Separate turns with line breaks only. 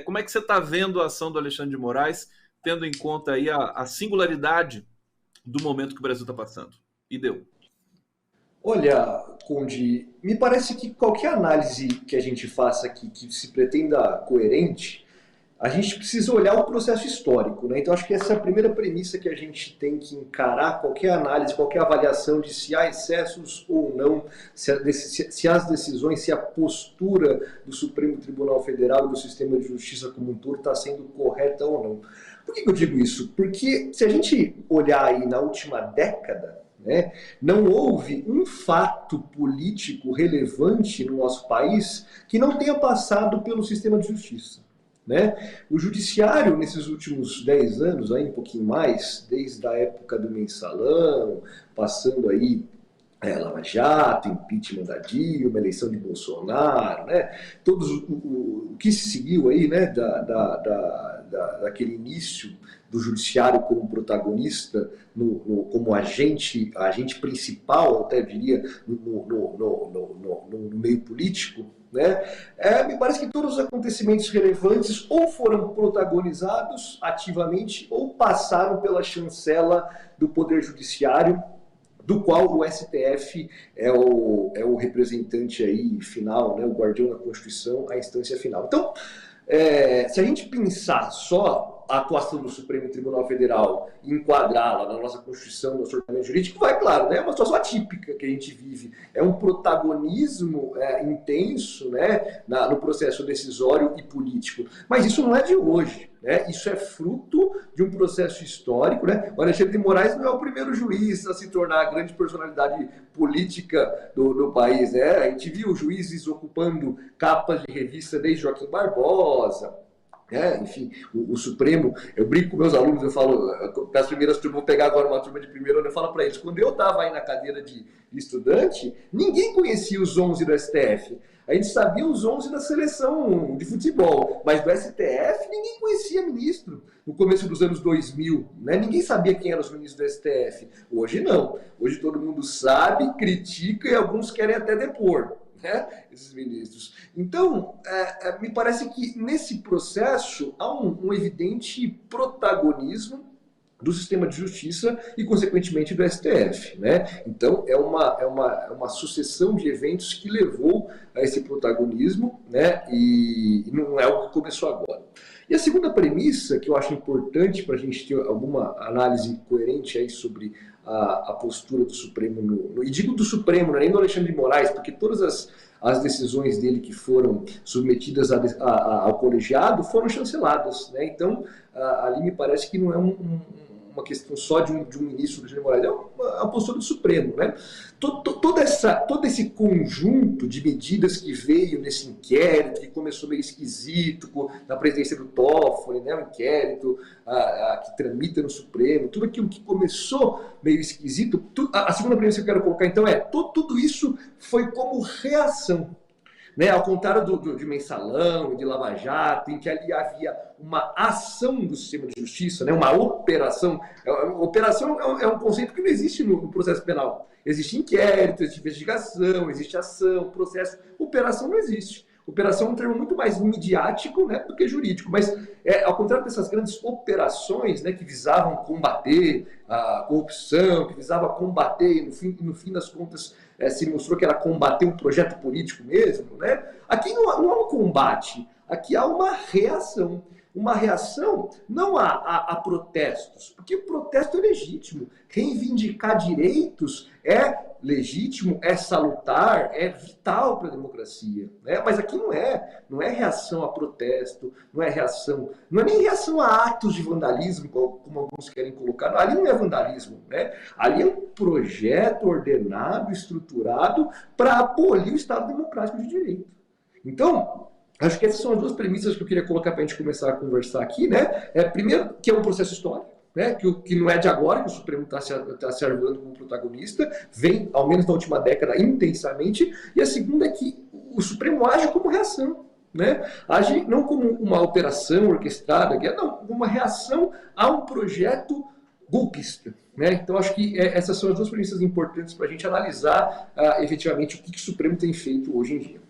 como é que você está vendo a ação do Alexandre de Moraes, tendo em conta aí a singularidade do momento que o Brasil está passando? E deu.
Olha, Conde, me parece que qualquer análise que a gente faça aqui que se pretenda coerente, a gente precisa olhar o processo histórico, né? Então acho que essa é a primeira premissa que a gente tem que encarar qualquer análise, qualquer avaliação de se há excessos ou não, se as decisões, se a postura do Supremo Tribunal Federal e do sistema de justiça como um todo está sendo correta ou não. Por que eu digo isso? Porque se a gente olhar aí na última década, né, não houve um fato político relevante no nosso país que não tenha passado pelo sistema de justiça. Né? O judiciário, nesses últimos 10 anos, aí, um pouquinho mais, desde a época do mensalão, passando aí Lava Jato, impeachment da Dilma, eleição de Bolsonaro, né? O que se seguiu aí, né, daquele início do judiciário como protagonista, como agente principal, até diria, no meio político, né? Me parece que todos os acontecimentos relevantes ou foram protagonizados ativamente ou passaram pela chancela do Poder Judiciário, do qual o STF é o representante aí final, né, o guardião da Constituição, a instância final. Então, se a gente pensar só a atuação do Supremo Tribunal Federal e enquadrá-la na nossa Constituição, no nosso ordenamento jurídico, vai, claro, né, é uma situação atípica que a gente vive. É um protagonismo intenso, né, no processo decisório e político. Mas isso não é de hoje. Né? Isso é fruto de um processo histórico. Né? O Alexandre de Moraes não é o primeiro juiz a se tornar a grande personalidade política do país. Né? A gente viu juízes ocupando capas de revista desde Joaquim Barbosa. Enfim, o Supremo, eu brinco com meus alunos, eu falo, as primeiras turmas, vou pegar agora uma turma de primeiro ano, eu falo para eles, quando eu estava aí na cadeira de estudante, ninguém conhecia os 11 do STF. A gente sabia os 11 da seleção de futebol, mas do STF ninguém conhecia ministro no começo dos anos 2000. Né? Ninguém sabia quem eram os ministros do STF. Hoje não. Hoje todo mundo sabe, critica e alguns querem até depor, né? Esses ministros. Então, me parece que nesse processo há um evidente protagonismo do sistema de justiça e, consequentemente, do STF. Né? Então, é uma sucessão de eventos que levou a esse protagonismo, né? E não é algo que começou agora. E a segunda premissa, que eu acho importante para a gente ter alguma análise coerente aí sobre a postura do Supremo, e digo do Supremo, não é nem do Alexandre de Moraes, porque todas as decisões dele que foram submetidas ao colegiado foram chanceladas. Né? Então, ali me parece que não é uma questão só de um ministro do Alexandre de Moraes, é a postura do Supremo. Né? Todo esse conjunto de medidas que veio nesse inquérito, que começou meio esquisito, na presidência do Toffoli, né? O inquérito que tramita no Supremo, tudo aquilo que começou meio esquisito, a segunda premissa que eu quero colocar então tudo isso foi como reação. Né, ao contrário de mensalão e de Lava Jato, em que ali havia uma ação do sistema de justiça, né, uma operação. Operação é um conceito que não existe no processo penal. Existe inquérito, existe investigação, existe ação, processo. Operação não existe. Operação é um termo muito mais midiático, né, do que jurídico, mas ao contrário dessas grandes operações, né, que visavam combater a corrupção, que visavam combater, no fim das contas, se mostrou que era combater um projeto político mesmo, né? Aqui não há um combate, aqui há uma reação. Uma reação não a protestos, porque o protesto é legítimo. Reivindicar direitos é legítimo, é salutar, é vital para a democracia. Né? Mas aqui não é reação a protesto, não é nem reação a atos de vandalismo, como alguns querem colocar. Não, ali não é vandalismo. Né? Ali é um projeto ordenado, estruturado para abolir o Estado Democrático de Direito. Então, acho que essas são as duas premissas que eu queria colocar para a gente começar a conversar aqui, né? Primeiro, que é um processo histórico, né? Que não é de agora que o Supremo está se articulando como protagonista, vem, ao menos na última década, intensamente. E a segunda é que o Supremo age como reação, né? Age não como uma operação orquestrada, não, como uma reação a um projeto golpista. Né? Então, acho que essas são as duas premissas importantes para a gente analisar efetivamente o que o Supremo tem feito hoje em dia.